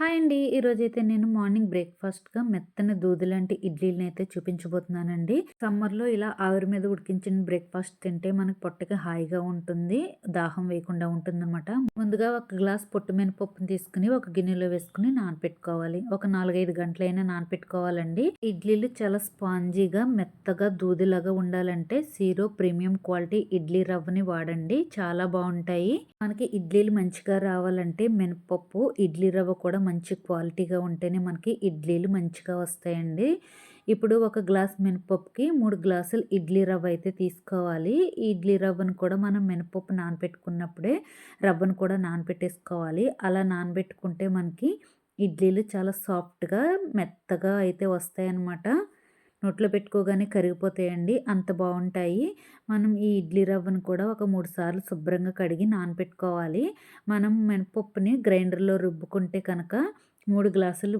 Hi అండి. ఈరోజైతే నేను మార్నింగ్ బ్రేక్‌ఫాస్ట్‌గా మెత్తని దూదులాంటి ఇడ్లీలనైతే చూపించబోతున్నానండి. సమ్మర్‌లో ఇలా ఆవిరి మీద ఉడికించిన బ్రేక్‌ఫాస్ట్ తింటే మనకు పొట్టకి హాయిగా ఉంటుంది. దాహం వేయకుండా ఉంటుందనమాట. ముందుగా ఒక గ్లాస్ పొట్టు మినపప్పుని తీసుకొని ఒక గిన్నెలో వేసుకొని నానపెట్టుకోవాలి. ఒక 4, 5 గంటలైనా నానపెట్టుకోవాలండి. ఇడ్లీలు చాలా స్పాంజీగా, మెత్తగా దూదిలాగా ఉండాలంటే సీరో ప్రీమియం క్వాలిటీ ఇడ్లీ రవ్వని వాడండి. చాలా బావుంటాయి. మనకి ఇడ్లీలు మంచిగా రావాలంటే మినపప్పు, ఇడ్లీ రవ్వ కూడా మంచి క్వాలిటీగా ఉంటేనే మనకి ఇడ్లీలు మంచిగా వస్తాయండి. ఇప్పుడు ఒక గ్లాస్ మినపప్పుకి 3 గ్లాసులు ఇడ్లీ రవ్వ అయితే తీసుకోవాలి. ఈ ఇడ్లీ రవ్వను కూడా మనం మినపప్పు నానబెట్టుకున్నప్పుడే రవ్వను కూడా నానబెట్టేసుకోవాలి. అలా నానబెట్టుకుంటే మనకి ఇడ్లీలు చాలా సాఫ్ట్‌గా, మెత్తగా అయితే వస్తాయన్నమాట. నోట్లో పెట్టుకోగానే కరిగిపోతాయండి. అంత బావుంటాయి. మనం ఈ ఇడ్లీ రవ్వను కూడా ఒక 3 సార్లు శుభ్రంగా కడిగి నానపెట్టుకోవాలి. మనం మినపప్పుని గ్రైండర్‌లో రుబ్బుకుంటే కనుక 3 గ్లాసులు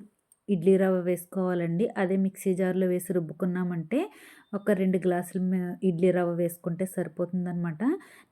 ఇడ్లీ రవ్వ వేసుకోవాలండి. అదే మిక్సీ జార్‌లో వేసి రుబ్బుకున్నామంటే ఒక 2 గ్లాసులు ఇడ్లీ రవ్వ వేసుకుంటే సరిపోతుందనమాట.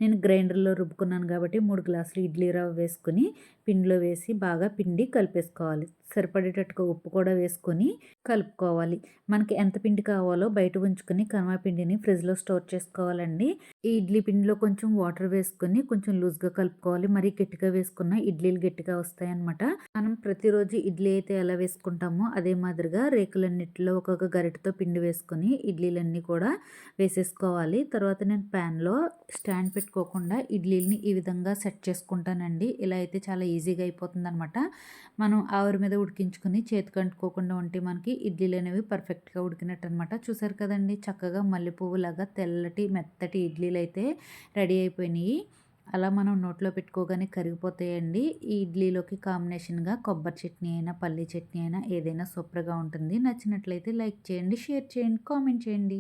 నేను గ్రైండర్‌లో రుబ్బుకున్నాను కాబట్టి 3 గ్లాసులు ఇడ్లీ రవ్వ వేసుకొని పిండిలో వేసి బాగా పిండి కలిపేసుకోవాలి. సరిపడేటట్టుగా ఉప్పు కూడా వేసుకొని కలుపుకోవాలి. మనకి ఎంత పిండి కావాలో బయట ఉంచుకొని కనవ పిండిని ఫ్రిడ్జ్‌లో స్టోర్ చేసుకోవాలండి. ఈ ఇడ్లీ పిండిలో కొంచెం వాటర్ వేసుకొని కొంచెం లూజ్‌గా కలుపుకోవాలి. మరీ గట్టిగా వేసుకున్న ఇడ్లీలు గట్టిగా వస్తాయన్నమాట. మనం ప్రతిరోజు ఇడ్లీ అయితే ఎలా వేసుకుంటామో అదే మాదిరిగా రేకులన్నిటిలో ఒక్కొక్క గరిటెతో పిండి వేసుకొని ఇడ్లీలన్నీ కూడా వేసేసుకోవాలి. తర్వాత నేను ప్యాన్‌లో స్టాండ్ పెట్టుకోకుండా ఇడ్లీలని ఈ విధంగా సెట్ చేసుకుంటానండి. ఇలా అయితే చాలా ఈజీగా అయిపోతుందనమాట. మనం ఆవిరి మీద ఉడికించుకొని చేతికి అంటుకోకుండా ఉంటే మనకి ఇడ్లీలు అనేవి పర్ఫెక్ట్‌గా ఉడికినట్టు అనమాట. చూసారు కదండీ! చక్కగా మల్లెపువ్వులాగా తెల్లటి మెత్తటి ఇడ్లీలు అయితే రెడీ అయిపోయినాయి. అలా మనం నోట్లో పెట్టుకోగానే కరిగిపోతాయండి. ఈ ఇడ్లీలోకి కాంబినేషన్‌గా కొబ్బరి చట్నీ అయినా, పల్లీ చట్నీ అయినా ఏదైనా సూపర్‌గా ఉంటుంది. నచ్చినట్లయితే లైక్ చేయండి, షేర్ చేయండి, కామెంట్ చేయండి.